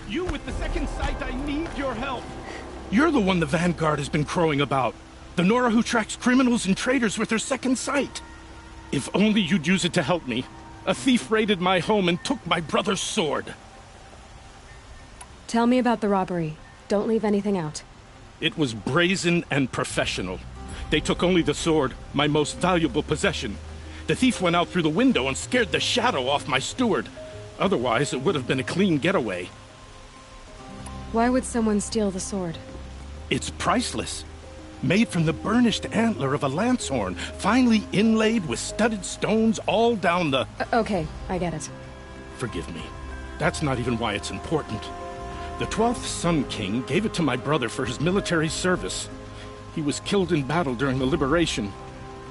You with the second sight, I need your help. You're the one the Vanguard has been crowing about. The Nora who tracks criminals and traitors with her second sight. If only you'd use it to help me. A thief raided my home and took my brother's sword. Tell me about the robbery. Don't leave anything out. It was brazen and professional. They took only the sword, my most valuable possession. The thief went out through the window and scared the shadow off my steward. Otherwise, it would have been a clean getaway. Why would someone steal the sword? It's priceless. Made from the burnished antler of a lancehorn, finely inlaid with studded stones all down the... Okay, I get it. Forgive me. That's not even why it's important. The 12th Sun King gave it to my brother for his military service. He was killed in battle during the liberation.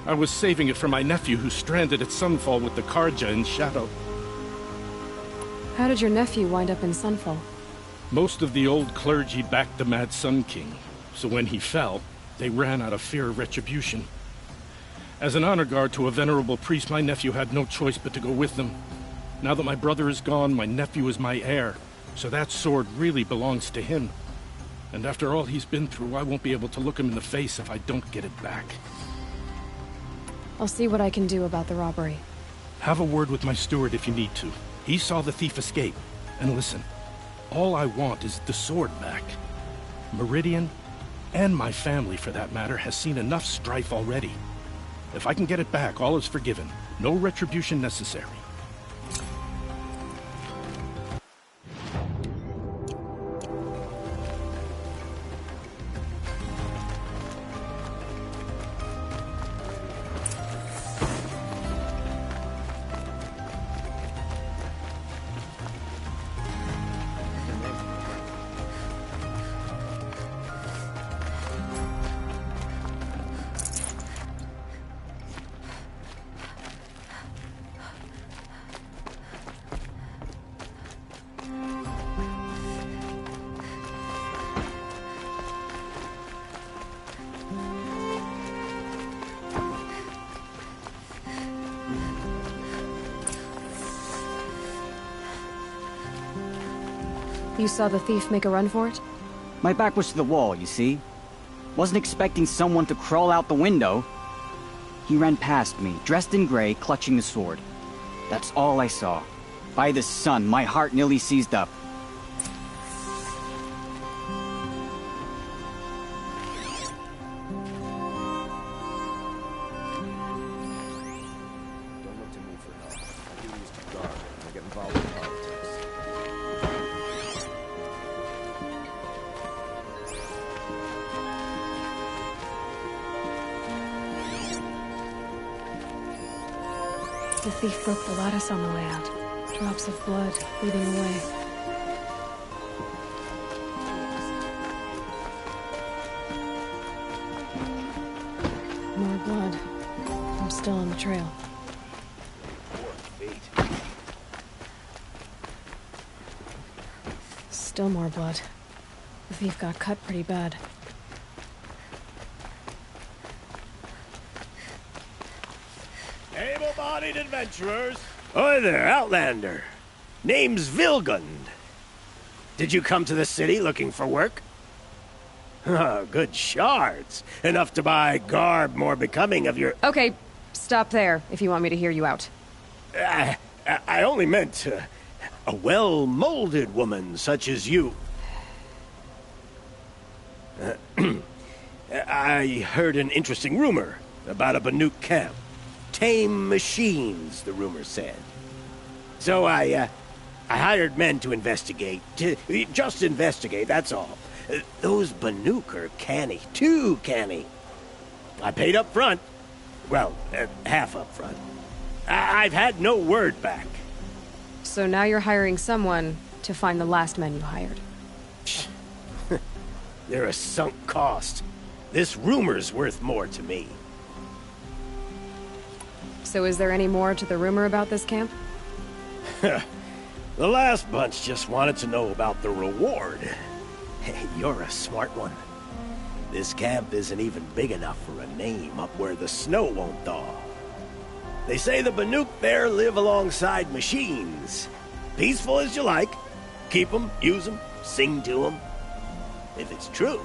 I was saving it for my nephew who's stranded at Sunfall with the Karja in Shadow. How did your nephew wind up in Sunfall? Most of the old clergy backed the Mad Sun King, so when he fell, they ran out of fear of retribution. As an honor guard to a venerable priest, my nephew had no choice but to go with them. Now that my brother is gone, my nephew is my heir, so that sword really belongs to him. And after all he's been through, I won't be able to look him in the face if I don't get it back. I'll see what I can do about the robbery. Have a word with my steward if you need to. He saw the thief escape. And listen, all I want is the sword back. Meridian, and my family for that matter, has seen enough strife already. If I can get it back, all is forgiven. No retribution necessary. You saw the thief make a run for it? My back was to the wall, you see? Wasn't expecting someone to crawl out the window. He ran past me, dressed in gray, clutching the sword. That's all I saw. By the sun, my heart nearly seized up. Don't look to me for help. I do use to guard when I get involved in politics. The thief broke the lattice on the way out. Drops of blood leading away. More blood. I'm still on the trail. Still more blood. The thief got cut pretty bad. Able-bodied adventurers. Oi there, Outlander. Name's Vilgund. Did you come to the city looking for work? Oh, good shards. Enough to buy garb more becoming of your... Okay, stop there if you want me to hear you out. I only meant a well-molded woman such as you. I heard an interesting rumor about a Banuk camp. Tame machines, the rumor said. So I hired men to investigate. Just investigate, that's all. Those Banuk are canny. Too canny. I paid up front. Well, half up front. I've had no word back. So now you're hiring someone to find the last men you hired. They're a sunk cost. This rumor's worth more to me. So is there any more to the rumor about this camp? The last bunch just wanted to know about the reward. Hey, you're a smart one. This camp isn't even big enough for a name up where the snow won't thaw. They say the Banuk there live alongside machines. Peaceful as you like. keep them, use them, sing to them. If it's true,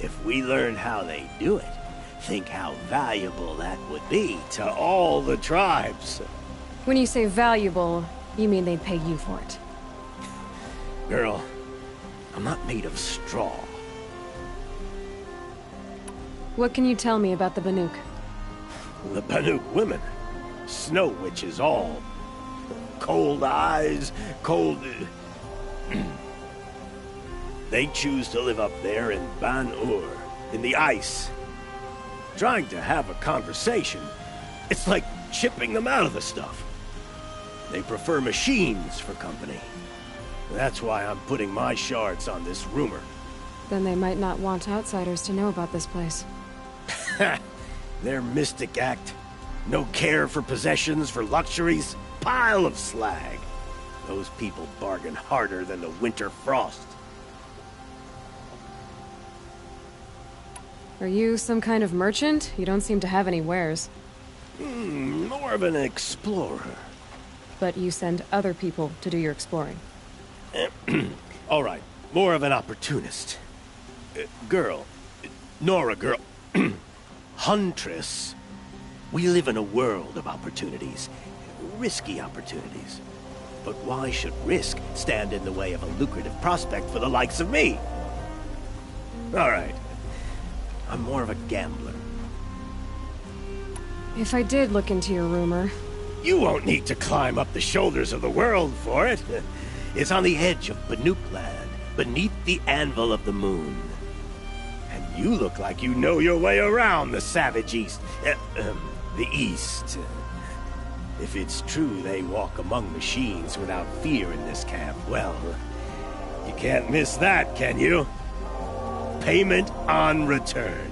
if we learn how they do it, think how valuable that would be to all the tribes. When you say valuable, you mean they'd pay you for it. Girl, I'm not made of straw. What can you tell me about the Banuk? The Banuk women, snow witches all. Cold eyes, cold... They choose to live up there in Ban-Ur, in the ice. Trying to have a conversation, it's like chipping them out of the stuff. They prefer machines for company. That's why I'm putting my shards on this rumor. Then they might not want outsiders to know about this place. Their mystic act. No care for possessions, for luxuries. Pile of slag. Those people bargain harder than the winter frost. Are you some kind of merchant? You don't seem to have any wares. More of an explorer. But you send other people to do your exploring. All right, more of an opportunist. Girl. Nora girl. Huntress. We live in a world of opportunities. Risky opportunities. But why should risk stand in the way of a lucrative prospect for the likes of me? All right. I'm more of a gambler. If I did look into your rumor... You won't need to climb up the shoulders of the world for it. It's on the edge of Banuk land, beneath the anvil of the moon. And you look like you know your way around the savage east. The east. If it's true they walk among machines without fear in this camp, well, you can't miss that, can you? Payment on return.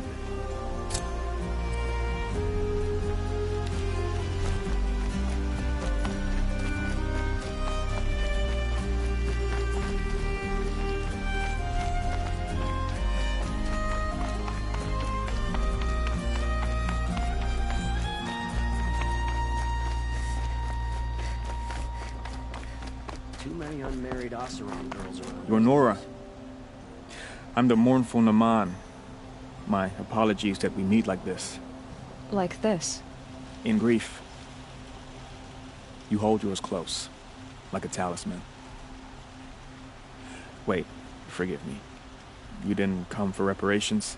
Too many unmarried Oseram girls around. You're Nora. I'm the mournful Naman. My apologies that we meet like this. Like this? In grief. You hold yours close, like a talisman. Wait, forgive me. You didn't come for reparations?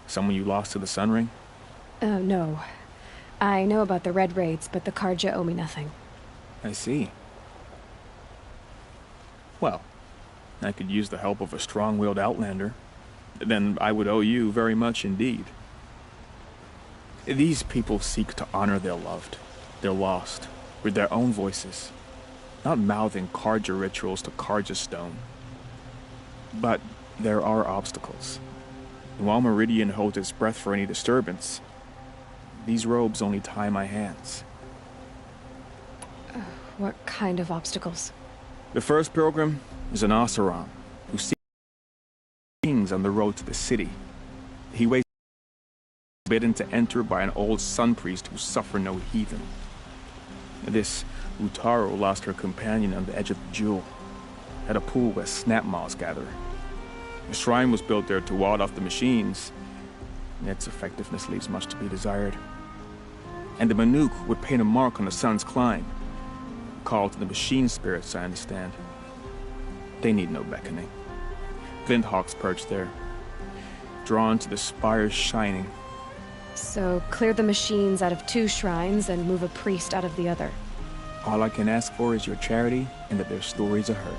Someone you lost to the Sun Ring? No. I know about the Red Raids, but the Karja owe me nothing. I see. Well, I could use the help of a strong-willed outlander. Then I would owe you very much indeed. These people seek to honor their loved, their lost, with their own voices, not mouthing Karja rituals to Karja stone. But there are obstacles. And while Meridian holds its breath for any disturbance, these robes only tie my hands. What kind of obstacles? The first pilgrim is an Oseram who seeks things on the road to the city. He waits forbidden to enter by an old sun priest who suffer no heathen. This Utaro lost her companion on the edge of the jewel, at a pool where snap moths gather. A shrine was built there to ward off the machines, and its effectiveness leaves much to be desired. And the Banuk would paint a mark on the sun's climb, called to the machine spirits, I understand. They need no beckoning. Glinthawks perch there, drawn to the spires shining. So, clear the machines out of 2 shrines and move a priest out of the other. All I can ask for is your charity and that their stories are heard.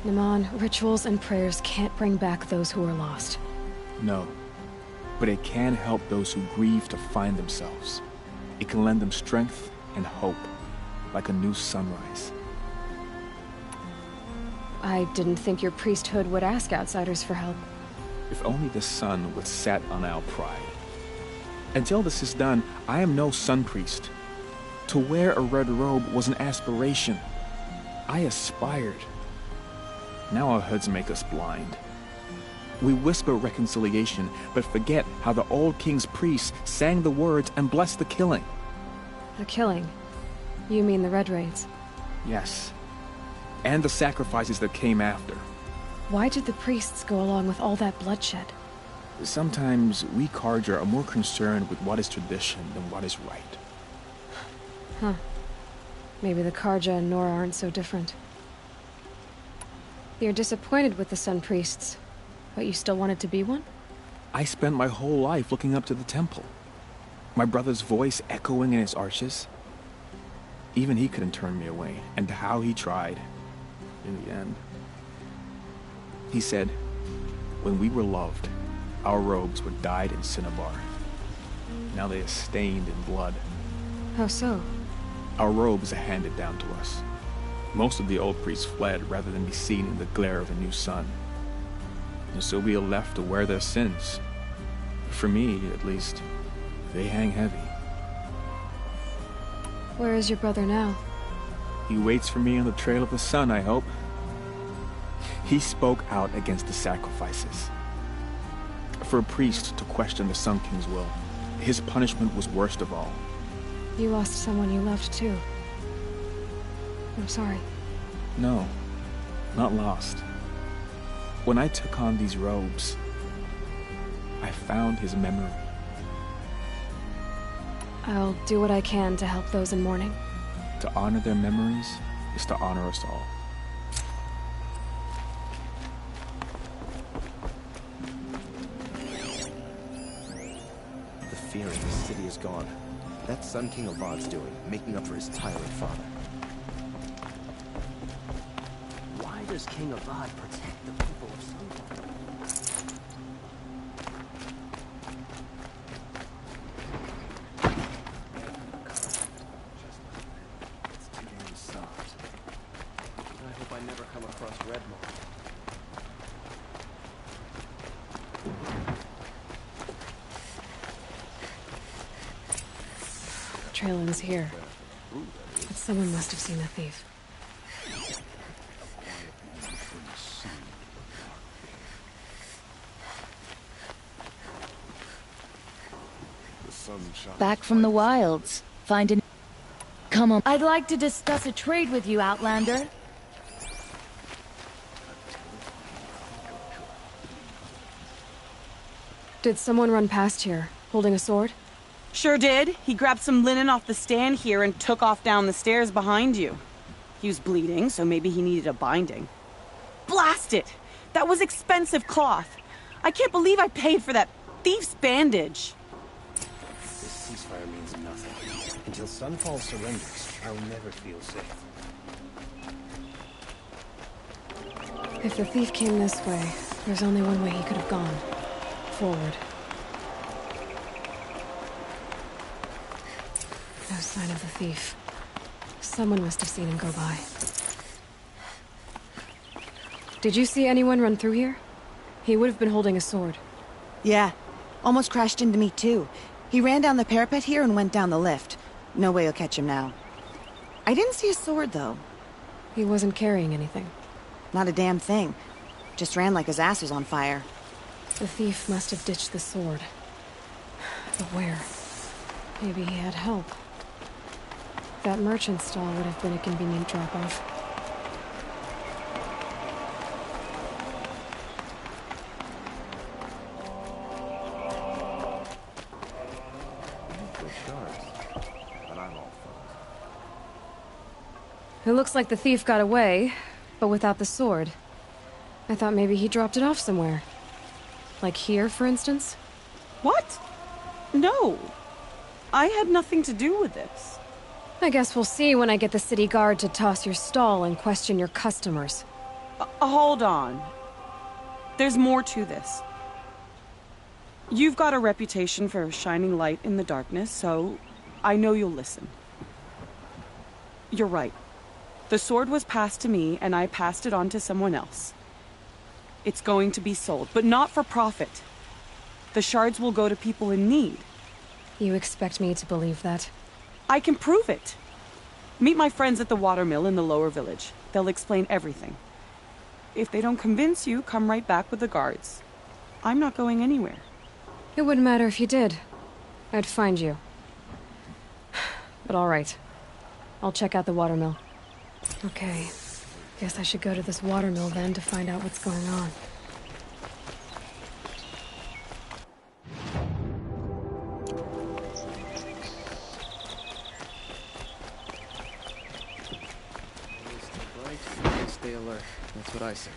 Naman, rituals and prayers can't bring back those who are lost. No, but it can help those who grieve to find themselves. It can lend them strength and hope, like a new sunrise. I didn't think your priesthood would ask outsiders for help. If only the sun would set on our pride. Until this is done, I am no sun priest. To wear a red robe was an aspiration. I aspired. Now our hoods make us blind. We whisper reconciliation, but forget how the old king's priests sang the words and blessed the killing. The killing? You mean the Red Raids? Yes. And the sacrifices that came after. Why did the priests go along with all that bloodshed? Sometimes we Carja are more concerned with what is tradition than what is right. Huh. Maybe the Carja and Nora aren't so different. You're disappointed with the Sun Priests, but you still wanted to be one? I spent my whole life looking up to the temple. My brother's voice echoing in its arches. Even he couldn't turn me away, and how he tried. In the end. He said, when we were loved, our robes were dyed in cinnabar. Now they are stained in blood. How so? Our robes are handed down to us. Most of the old priests fled rather than be seen in the glare of a new sun. And so we are left to wear their sins. For me, at least, they hang heavy. Where is your brother now? He waits for me on the trail of the sun, I hope. He spoke out against the sacrifices. For a priest to question the Sun King's will, his punishment was worst of all. You lost someone you loved too. I'm sorry. No, not lost. When I took on these robes, I found his memory. I'll do what I can to help those in mourning. To honor their memories is to honor us all. The fear in the city is gone. That's Sun King Avad's doing, making up for his tyrant father. Why does King Avad protect the people of Sunfall? It's too damn soft. I hope I never come across Red Maw. Trail ends here. But someone must have seen the thief. Back from the wilds. Find an... Come on. I'd like to discuss a trade with you, Outlander. Did someone run past here, holding a sword? Sure did. He grabbed some linen off the stand here and took off down the stairs behind you. He was bleeding, so maybe he needed a binding. Blast it! That was expensive cloth. I can't believe I paid for that thief's bandage. This ceasefire means nothing. Until Sunfall surrenders, I'll never feel safe. If the thief came this way, there's only one way he could have gone. Forward. No sign of the thief. Someone must have seen him go by. Did you see anyone run through here? He would have been holding a sword. Yeah. Almost crashed into me, too. He ran down the parapet here and went down the lift. No way you'll catch him now. I didn't see a sword, though. He wasn't carrying anything. Not a damn thing. Just ran like his ass was on fire. The thief must have ditched the sword. But where? Maybe he had help. That merchant stall would have been a convenient drop-off. Good shards, but I'm all It looks like the thief got away, but without the sword. I thought maybe he dropped it off somewhere. Like here, for instance? What? No. I had nothing to do with this. I guess we'll see when I get the city guard to toss your stall and question your customers. Hold on. There's more to this. You've got a reputation for shining light in the darkness, so I know you'll listen. You're right. The sword was passed to me, and I passed it on to someone else. It's going to be sold, but not for profit. The shards will go to people in need. You expect me to believe that? I can prove it. Meet my friends at the watermill in the lower village. They'll explain everything. If they don't convince you, come right back with the guards. I'm not going anywhere. It wouldn't matter if you did. I'd find you. But all right. I'll check out the watermill. Okay. Guess I should go to this watermill then to find out what's going on. Stay alert. That's what I say.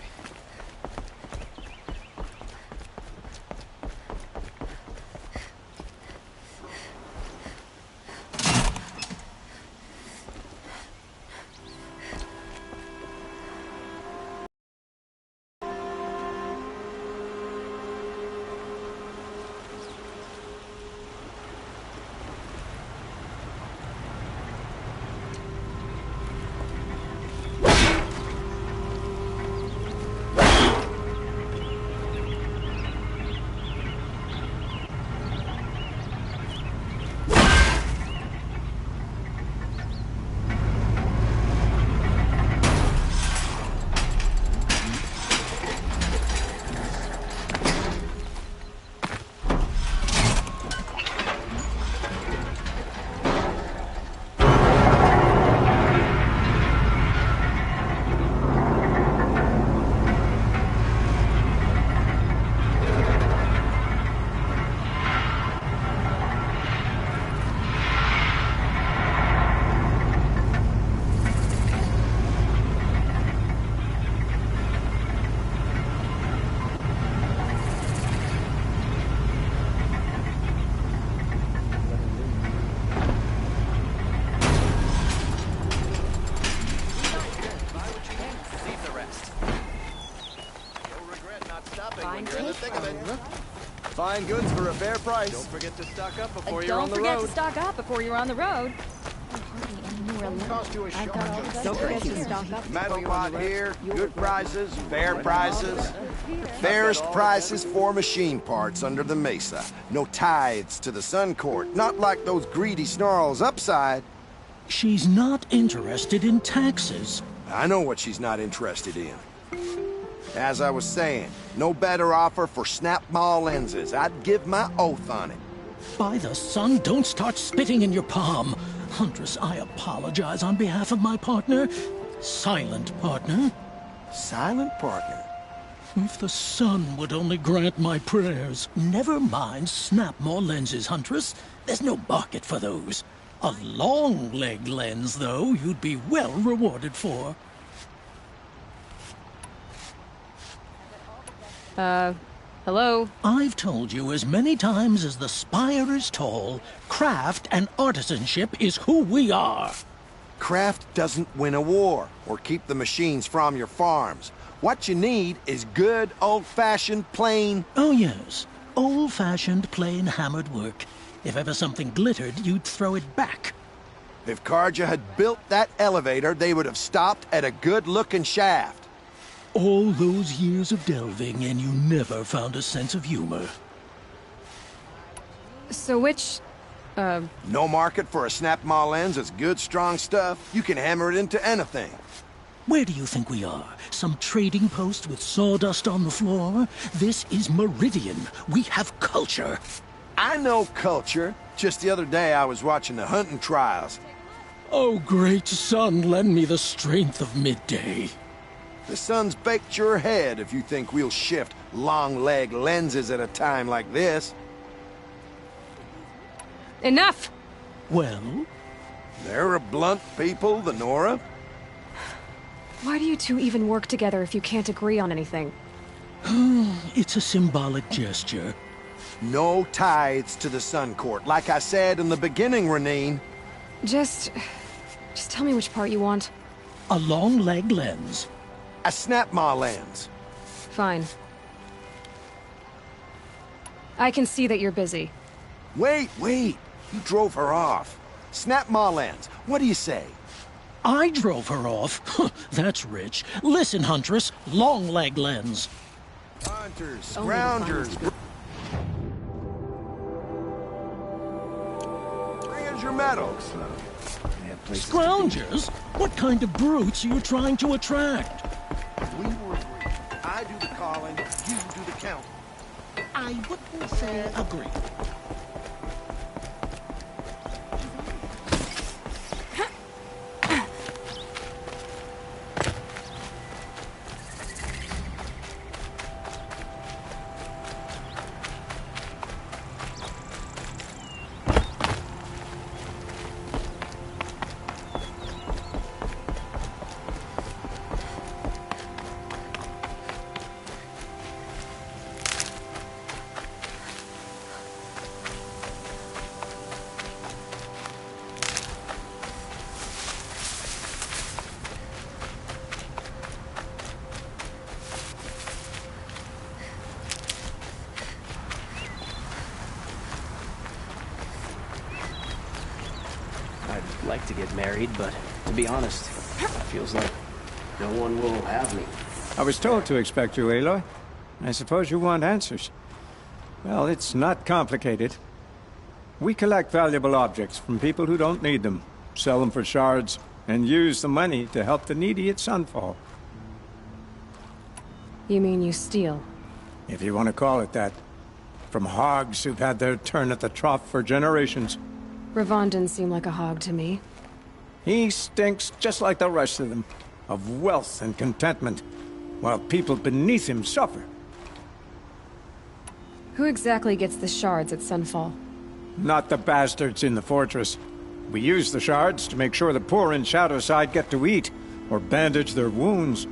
Fine goods for a fair price. Don't forget to stock up before you're on the road. Don't forget to stock up before you're on the road. Cost you a shot. Don't forget to stock up. Metal lot here, good prices, fair prices. Fairest prices for machine parts under the mesa. No tithes to the Sun Court, not like those greedy snarls upside. She's not interested in taxes. I know what she's not interested in. As I was saying, no better offer for snap-maw lenses. I'd give my oath on it. By the sun, don't start spitting in your palm. Huntress, I apologize on behalf of my partner. Silent partner. Silent partner? If the sun would only grant my prayers. Never mind snap-maw lenses, Huntress. There's no market for those. A long-leg lens, though, you'd be well rewarded for. Hello? I've told you as many times as the spire is tall, craft and artisanship is who we are. Craft doesn't win a war, or keep the machines from your farms. What you need is good, old-fashioned, plain... Oh, yes. Old-fashioned, plain hammered work. If ever something glittered, you'd throw it back. If Karja had built that elevator, they would have stopped at a good-looking shaft. All those years of delving, and you never found a sense of humor. So which, No market for a snap-maw lens is good, strong stuff. You can hammer it into anything. Where do you think we are? Some trading post with sawdust on the floor? This is Meridian. We have culture. I know culture. Just the other day I was watching the hunting trials. Oh, great sun, lend me the strength of midday. The sun's baked your head if you think we'll shift long-leg lenses at a time like this. enough! Well? They're a blunt people, the Nora. Why do you two even work together if you can't agree on anything? It's a symbolic gesture. No tithes to the Sun Court, like I said in the beginning, Renine. Just tell me which part you want. A long-leg lens. A snap-maw lens. Fine. I can see that you're busy. Wait. You drove her off. Snap-maw lens. What do you say? I drove her off? That's rich. Listen, Huntress. Long-leg lens. Hunters, scroungers. Bring us your metal. Scroungers? What kind of brutes are you trying to attract? We were agreed. I do the calling, you do the counting. I wouldn't say agree. to get married, but to be honest, it feels like no one will have me. I was told to expect you, Aloy. I suppose you want answers. Well, it's not complicated. We collect valuable objects from people who don't need them, sell them for shards, and use the money to help the needy at Sunfall. You mean you steal? If you want to call it that. From hogs who've had their turn at the trough for generations. Ravon didn't seem like a hog to me. He stinks just like the rest of them, of wealth and contentment, while people beneath him suffer. Who exactly gets the shards at Sunfall? Not the bastards in the fortress. We use the shards to make sure the poor in Shadowside get to eat, or bandage their wounds.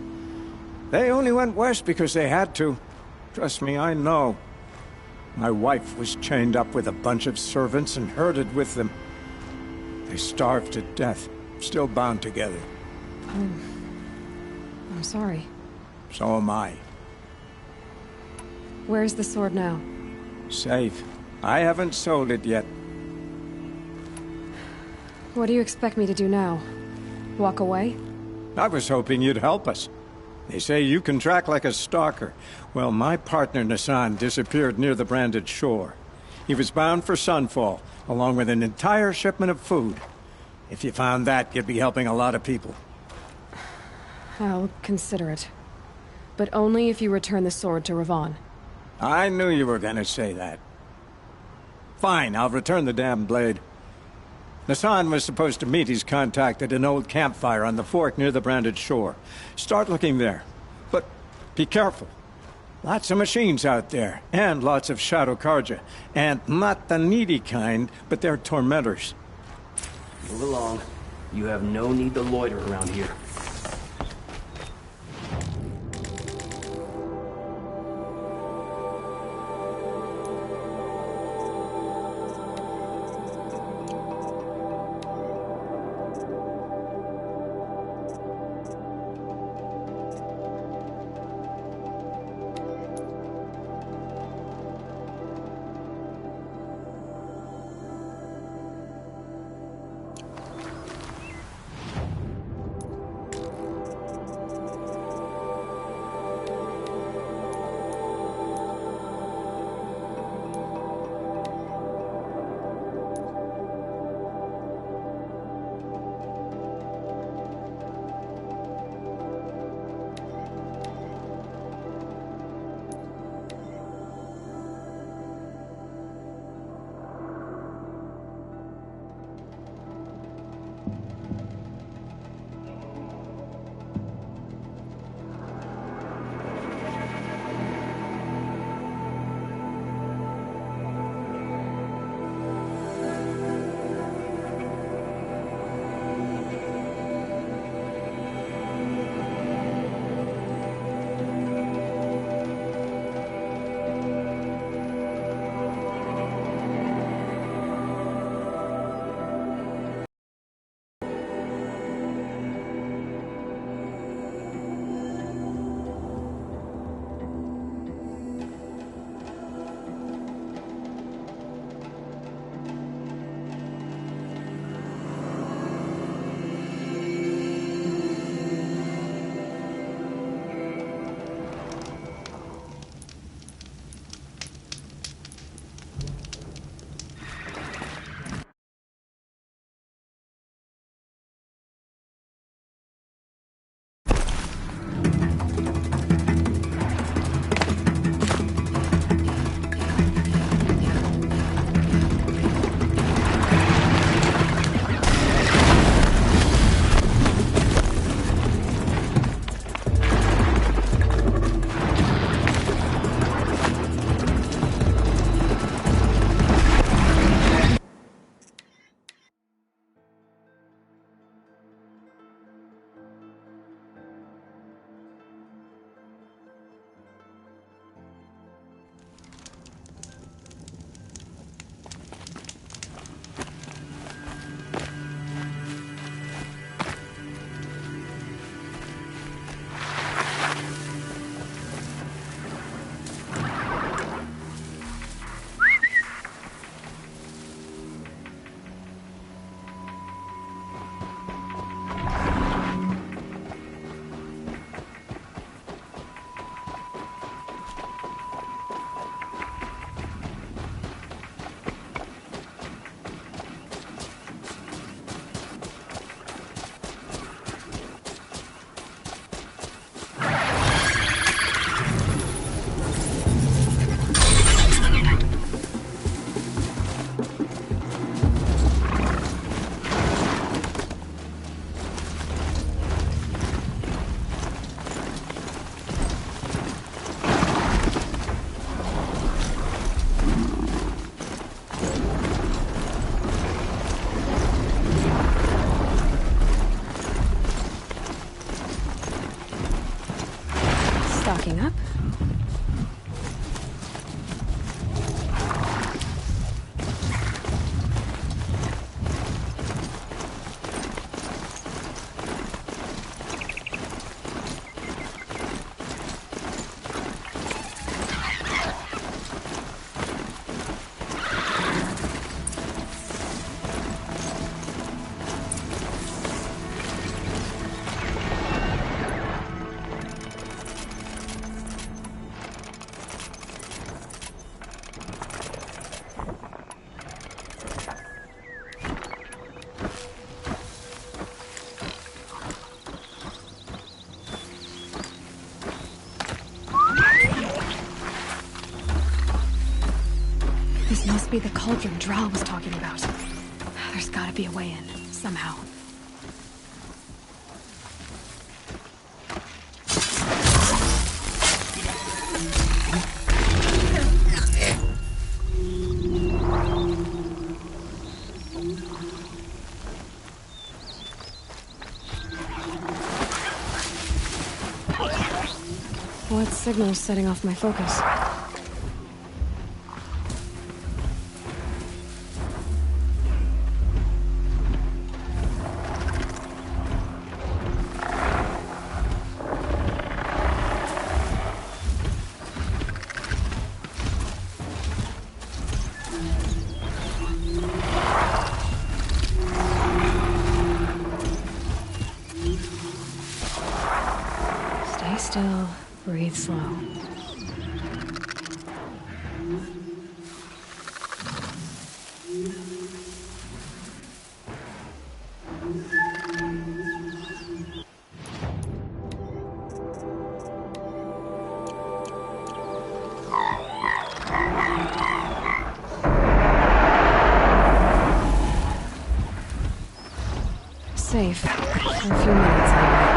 They only went west because they had to. Trust me, I know. My wife was chained up with a bunch of servants and herded with them. They starved to death, still bound together. I'm sorry. So am I. Where's the sword now? Safe. I haven't sold it yet. What do you expect me to do now? Walk away? I was hoping you'd help us. They say you can track like a stalker. Well, my partner Nassan disappeared near the branded shore. He was bound for Sunfall, along with an entire shipment of food. If you found that, you'd be helping a lot of people. I'll consider it. But only if you return the sword to Ravon. I knew you were gonna say that. Fine, I'll return the damn blade. Nassan was supposed to meet his contact at an old campfire on the fork near the branded shore. Start looking there. But be careful. Lots of machines out there, and lots of Shadow Karja. And not the needy kind, but they're tormentors. Move along. You have no need to loiter around here. Stocking up. This must be the cauldron Drow was talking about. There's gotta be a way in, somehow. What signal's setting off my focus? Stay still, breathe slow. Safe for a few minutes anyway.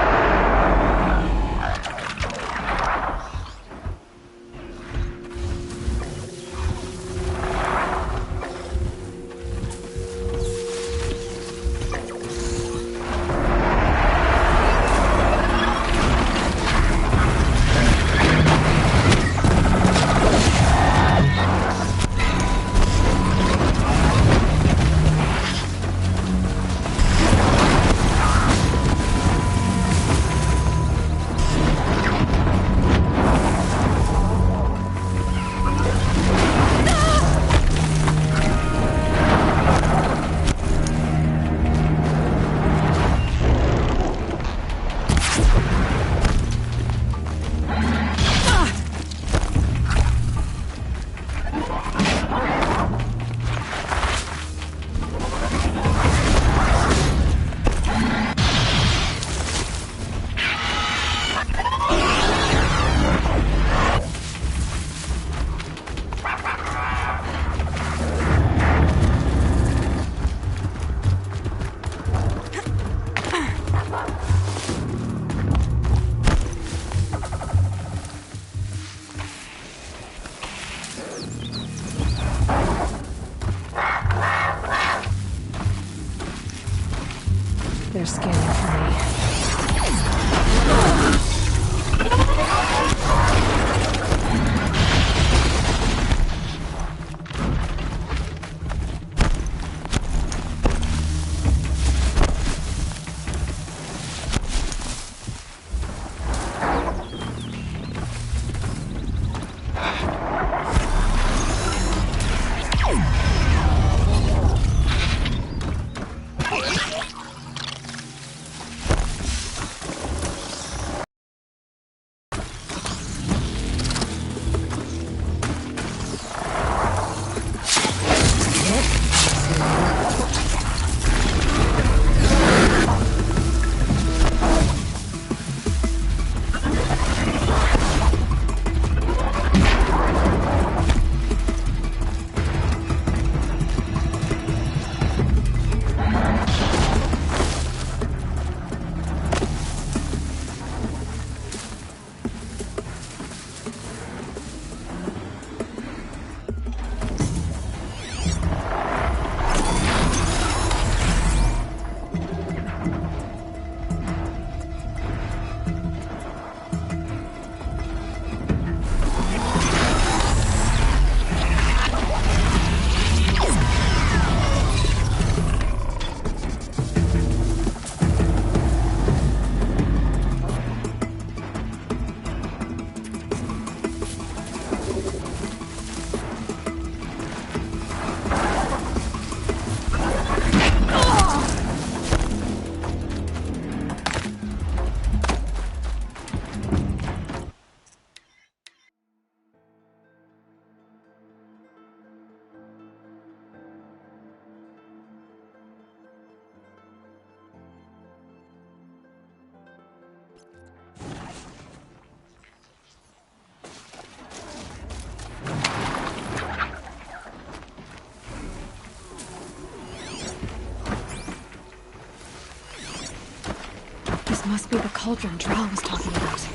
must be the cauldron Drow was talking about.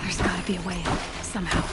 There's gotta be a way in, somehow.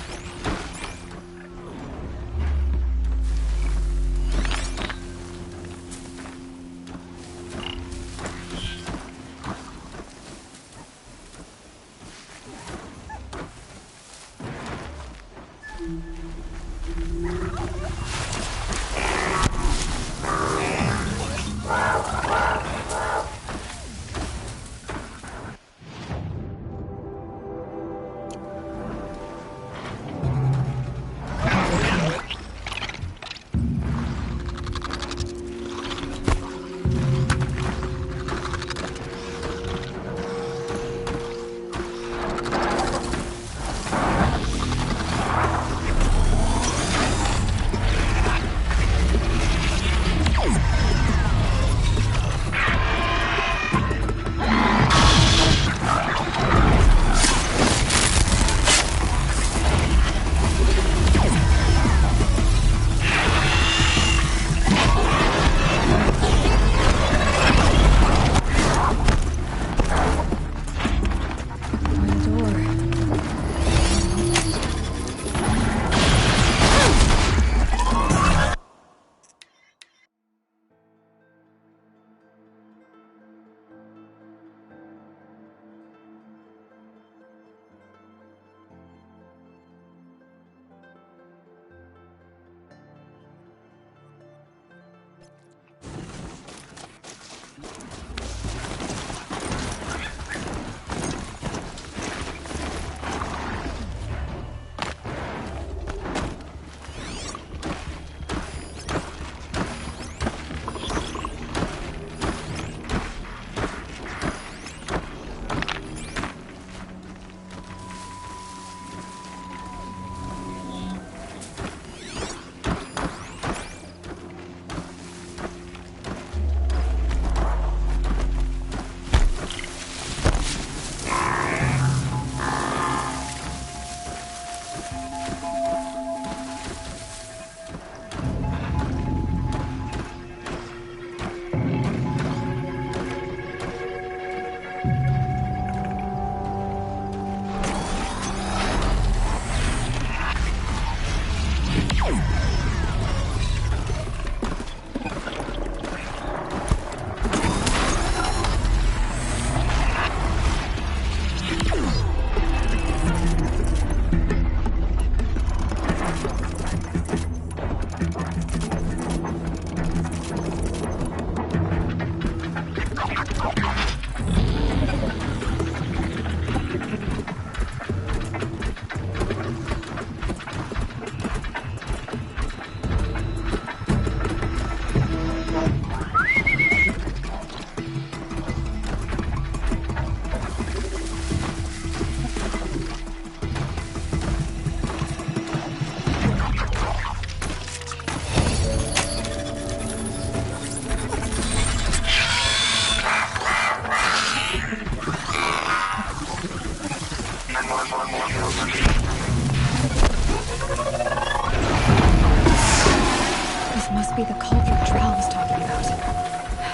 Be the cauldron Drow was talking about.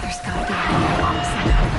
There's gotta be a way somehow.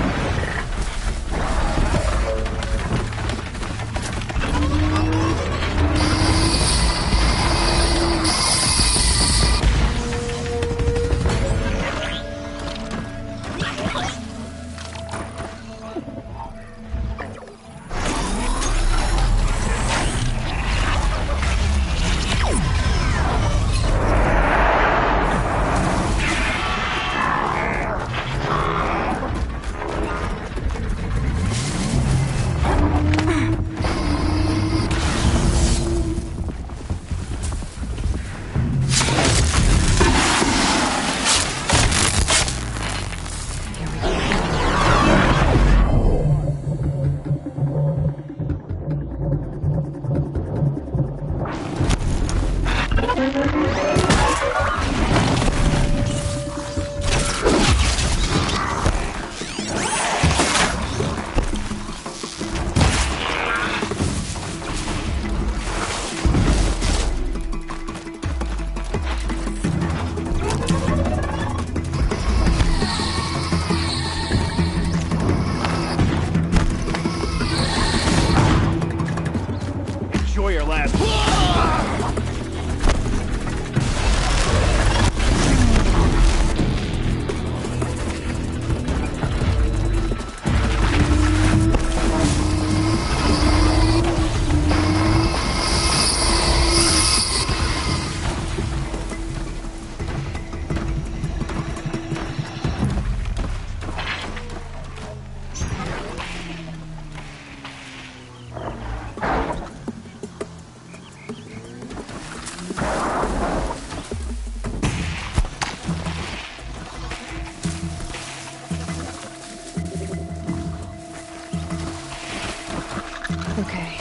Okay,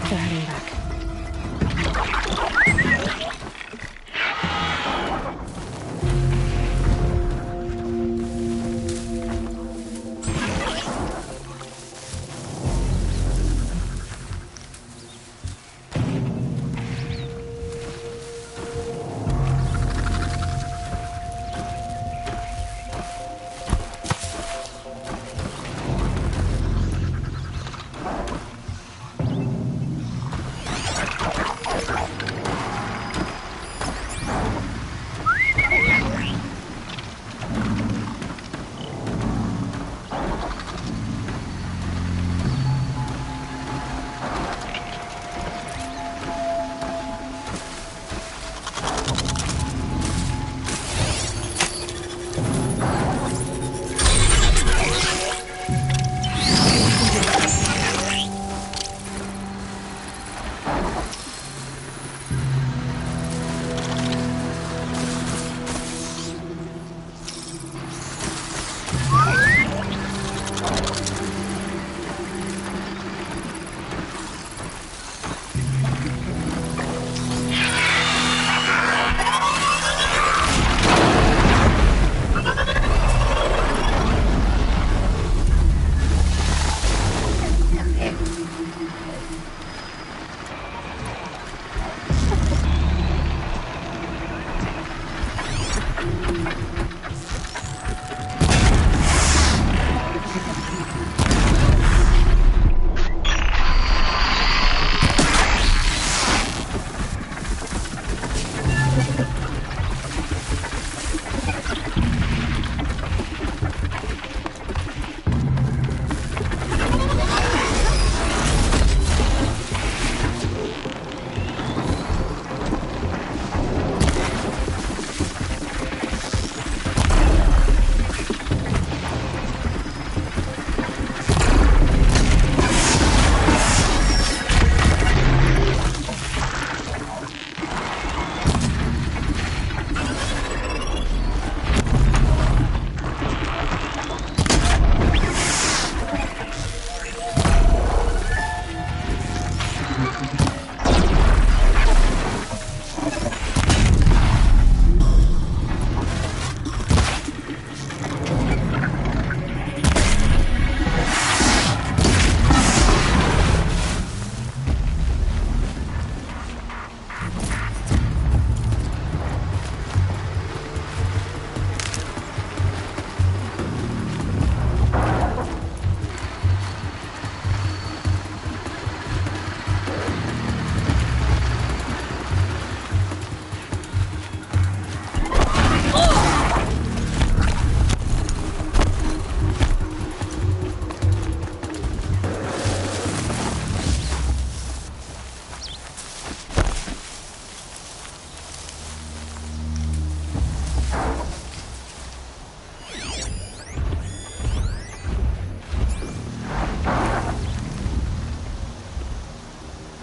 they're heading back.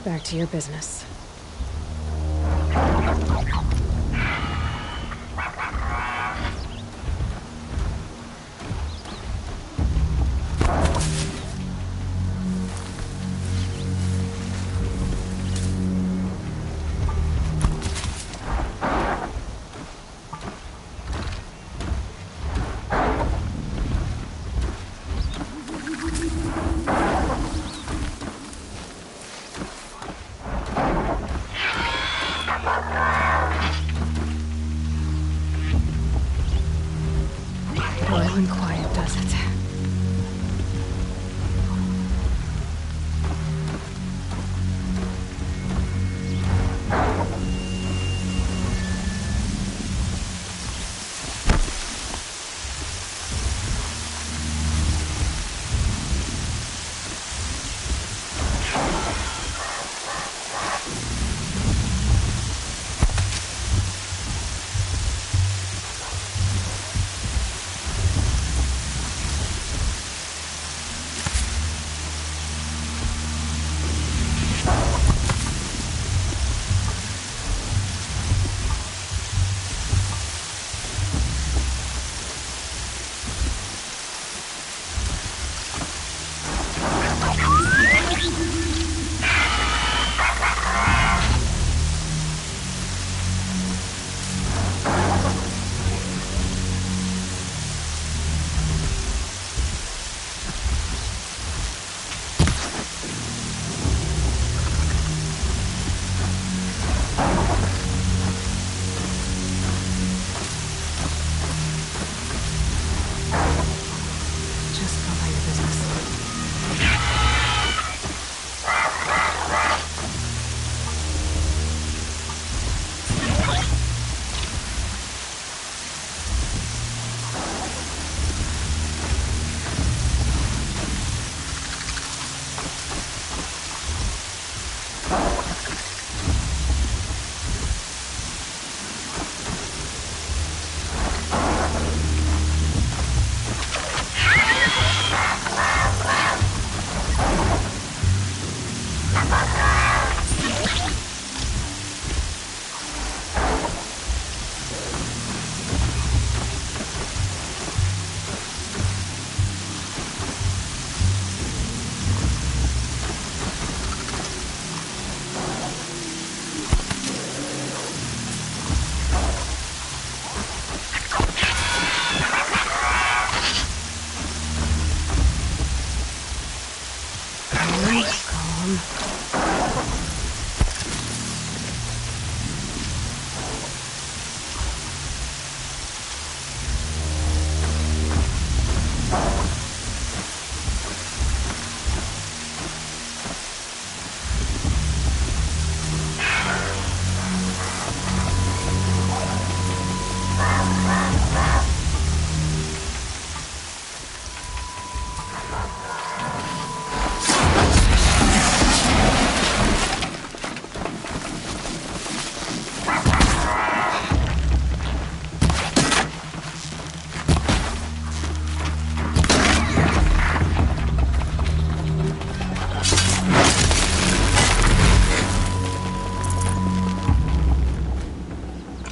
Back to your business.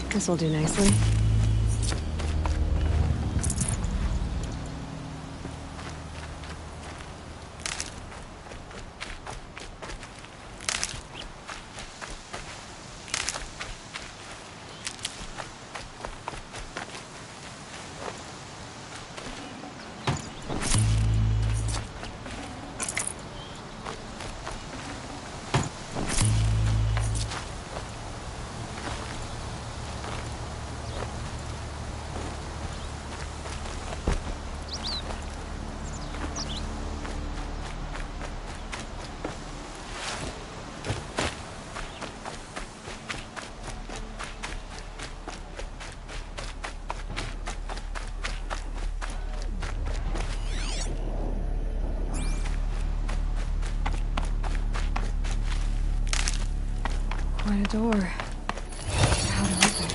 This will do nicely. Quite a door. How to open it?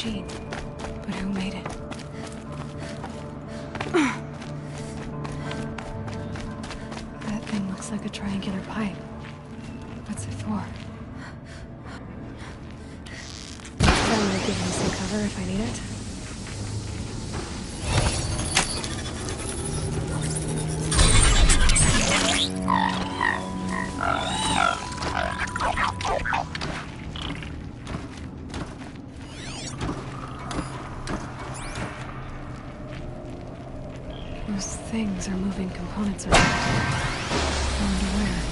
But who made it? That thing looks like a triangular pipe. What's it for? That might give me some cover if I need it. Those things are moving components around. I wonder where.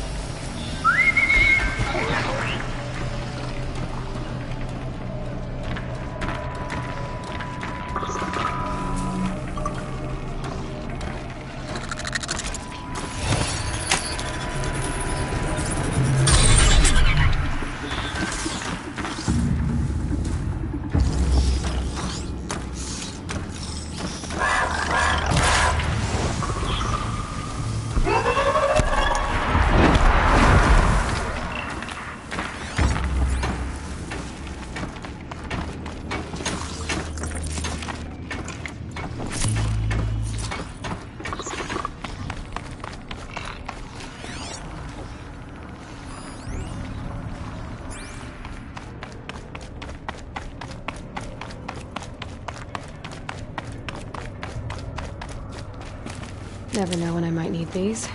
Never know when I might need these.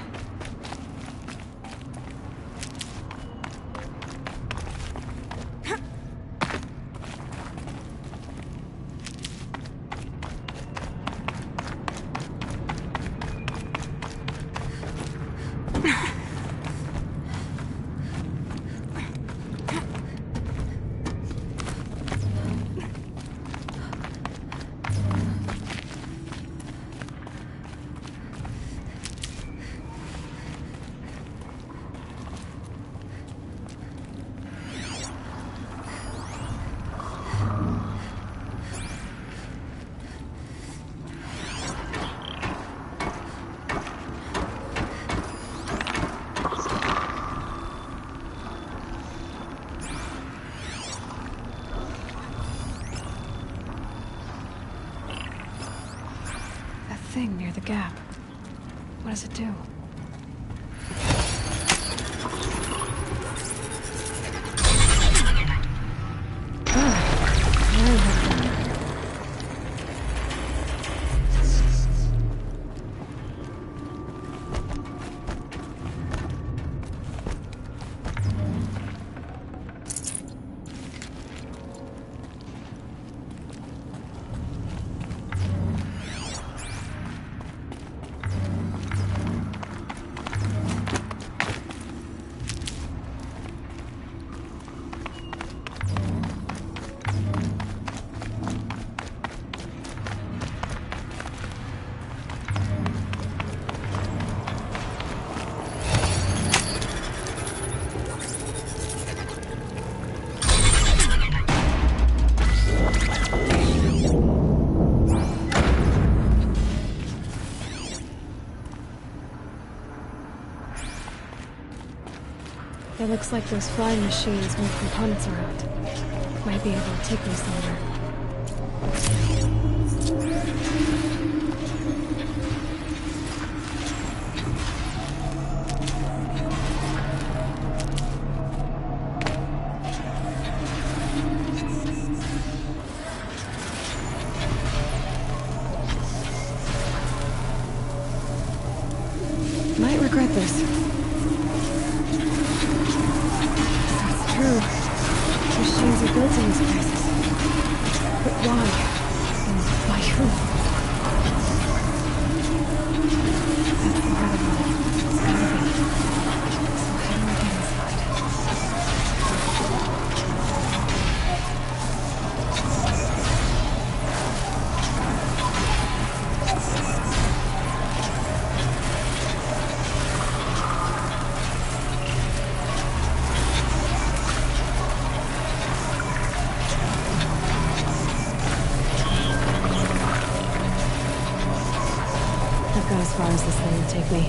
thing near the gap. What does it do? Oh, very helpful. It looks like those flying machines move components around. Might be able to take them somewhere. Might regret this. True. Machines are built in these places. But why? And by who? That's incredible. It's gotta be. So how do I get inside? I've got as far as this thing will take me.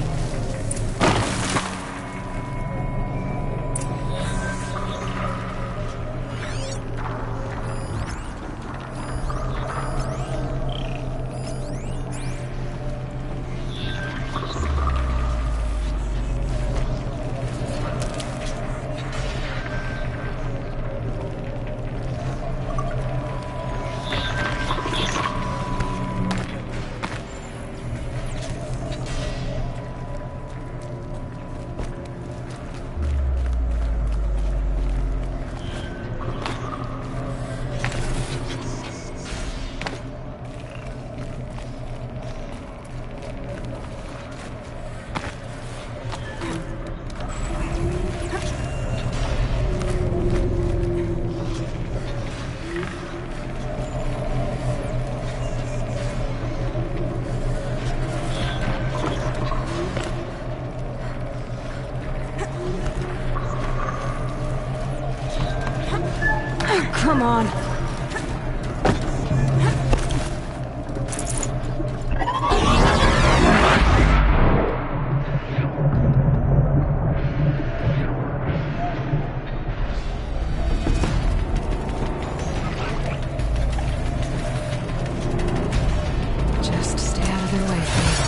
Come on. Just stay out of their way, please.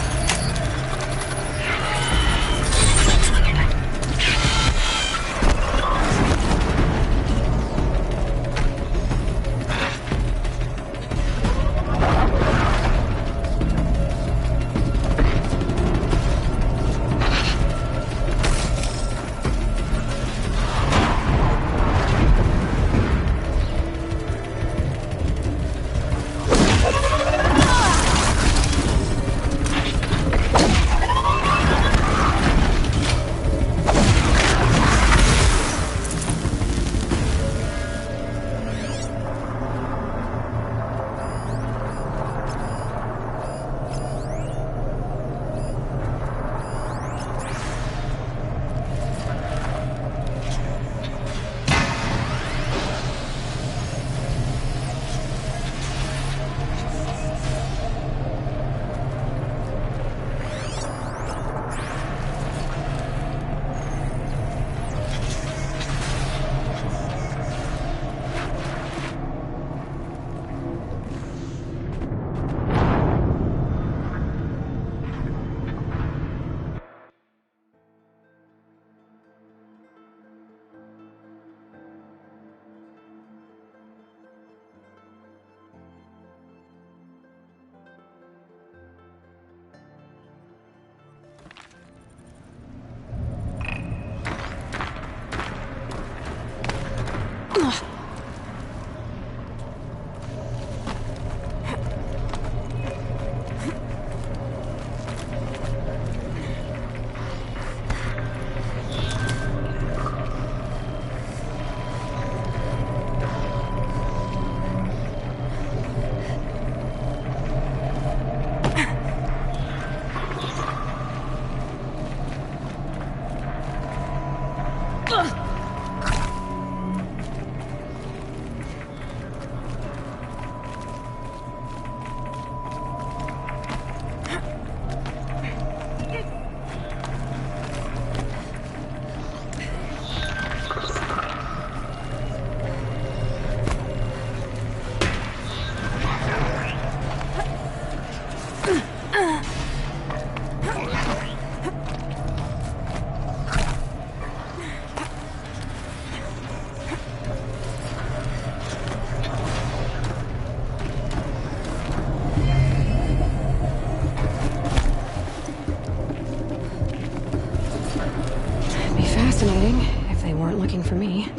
looking for me.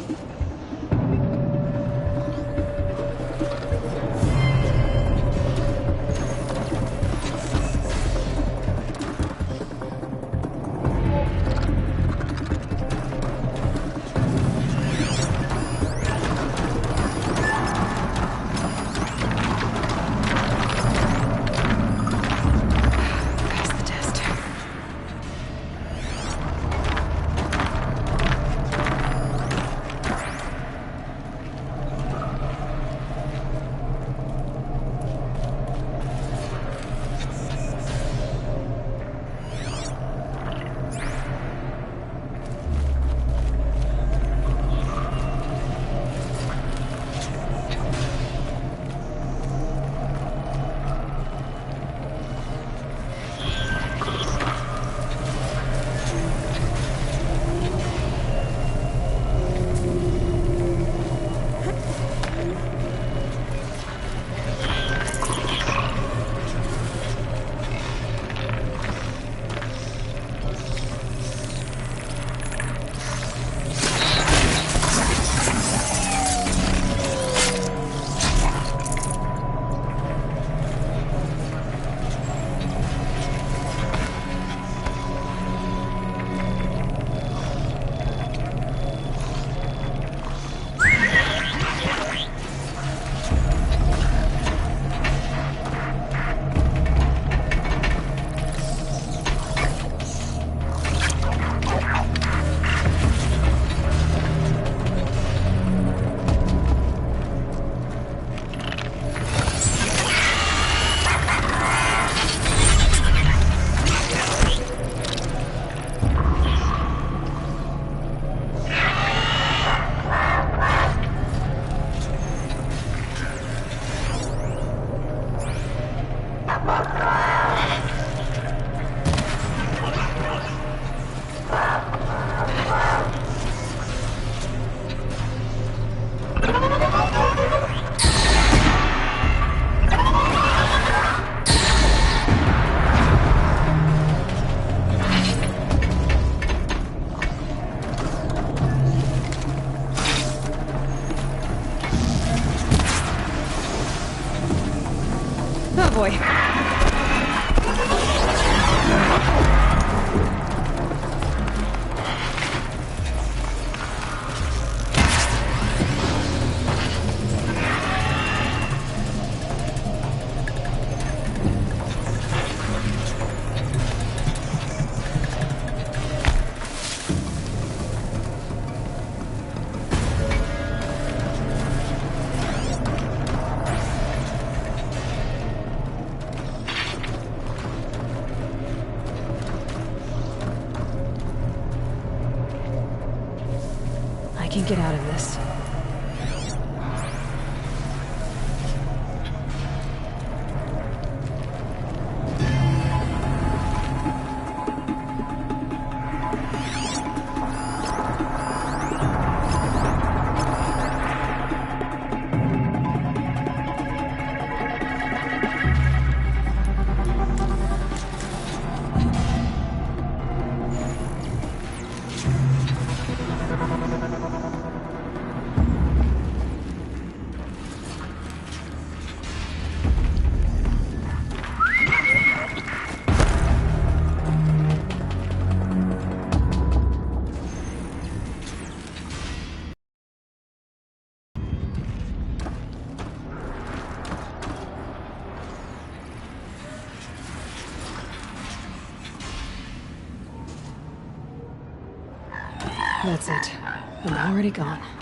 Oh boy. I can get out of this. That's it. I'm already gone.